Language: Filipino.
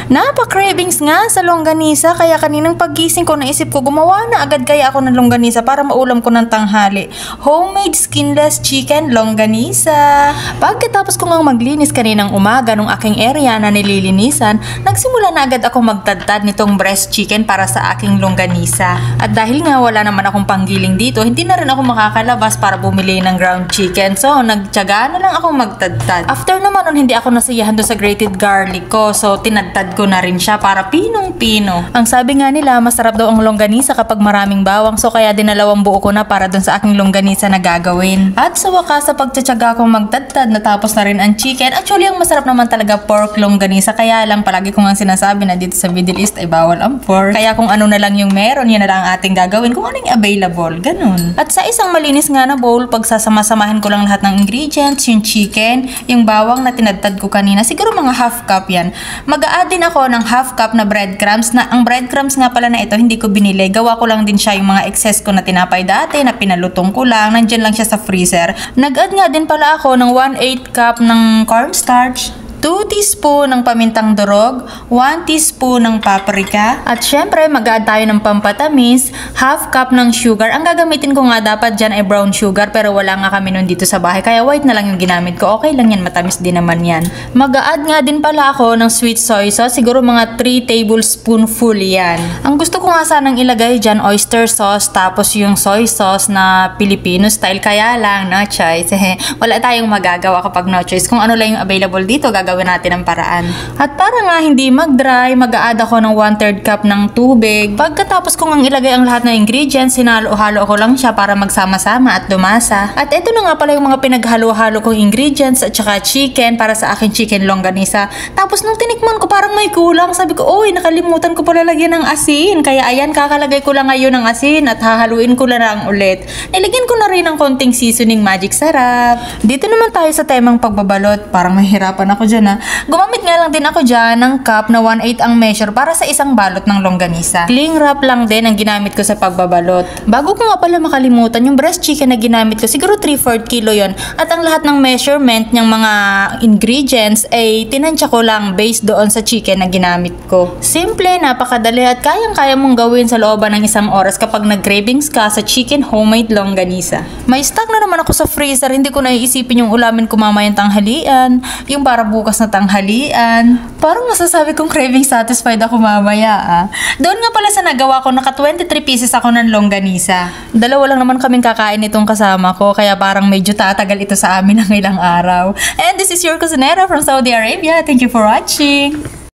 Napaka-cravings nga sa longganisa kaya kaninang paggising ko naisip ko gumawa na agad kaya ako ng longganisa para maulam ko ng tanghali. Homemade skinless chicken longganisa. Pagkatapos ko ngang maglinis kaninang umaga nung aking area na nililinisan, nagsimula na agad ako magtadtad nitong breast chicken para sa aking longganisa. At dahil nga wala naman akong panggiling dito, hindi na rin ako makakalabas para bumili ng ground chicken. So nagtiyaga na lang akong magtadtad. After naman nun, hindi ako nasiyahan doon sa grated garlic ko. So tinadtad ko na rin siya para pinong-pino. Ang sabi nga nila, masarap daw ang longganisa kapag maraming bawang. So kaya dinalawang buo ko na para doon sa aking longganisa na gagawin. At sa wakas, sa pagtsatsaga akong magtadtad, natapos na rin ang chicken. Actually, ang masarap naman talaga pork longganisa. Kaya lang palagi ko nga sinasabi na dito sa Middle East ay bawal ang pork. Kaya kung ano na lang yung meron, yun na lang ang ating gagawin. Kung ano yung available, ganun. At sa isang malinis nga na bowl, pagsasama-samahin ko lang lahat ng ingredients, yung chicken, yung bawang na tinadtad ko kanina, siguro mga half cup yan. Mag-a-add din ako ng half cup na breadcrumbs na ang breadcrumbs nga pala na ito hindi ko binili. Gawa ko lang din siya yung mga excess ko na tinapay dati na pinalutong ko lang. Nandyan lang siya sa freezer. Nag-add nga din pala ako ng 1/8 cup ng cornstarch, 2 teaspoon ng pamintang durog, 1 teaspoon ng paprika, at syempre mag-add tayo ng pampatamis, half cup ng sugar. Ang gagamitin ko nga dapat dyan ay brown sugar pero wala nga kami nun dito sa bahay kaya white na lang yung ginamit ko. Okay lang yan, matamis din naman yan. Mag-add nga din pala ako ng sweet soy sauce, siguro mga 3 tablespoonful yan. Ang gusto ko nga sanang ilagay dyan, oyster sauce, tapos yung soy sauce na Filipino style, kaya lang no choice. Wala tayong magagawa kapag no choice. Kung ano lang yung available dito, gagawin natin ang paraan. At para nga hindi mag-dry, mag-a-add ako ng 1/3 cup ng tubig. Pagkatapos ko ngang ilagay ang lahat ng ingredients, hinalo-halo ko lang siya para magsama-sama at dumasa. At ito na nga pala yung mga pinaghalo-halo kong ingredients at saka chicken para sa aking chicken longganisa. Tapos nung tinikman ko parang may kulang. Sabi ko, oy, nakalimutan ko pala lagyan ng asin. Kaya ayan, kakalagay ko lang ngayon ng asin at hahaluin ko lang ulit. Nilagyan ko na rin ng konting seasoning magic sarap. Dito naman tayo sa temang pagbabalot. Parang mahirapan ako dyan. Gumamit nga lang din ako dyan ng cup na 1/8 ang measure para sa isang balot ng longganisa. Cling wrap lang din ang ginamit ko sa pagbabalot. Bago ko nga pala makalimutan, yung breast chicken na ginamit ko, siguro 3/4 kilo yon. At ang lahat ng measurement ng mga ingredients ay tinansya ko lang based doon sa chicken na ginamit ko. Simple, napakadali at kayang-kaya mong gawin sa looban ng isang oras kapag nag-cravings ka sa chicken homemade longganisa. May stock na naman ako sa freezer, hindi ko naiisipin yung ulamin ko mamayang tanghalian, yung para bukas na tanghalian. Parang masasabi kong craving satisfied ako mamaya. Doon nga pala sa nagawa ko, naka 23 pieces ako ng longganisa. Dalawa lang naman kaming kakain itong kasama ko, kaya parang medyo tatagal ito sa amin ng ilang araw. And this is your Cusinera from Saudi Arabia. Thank you for watching!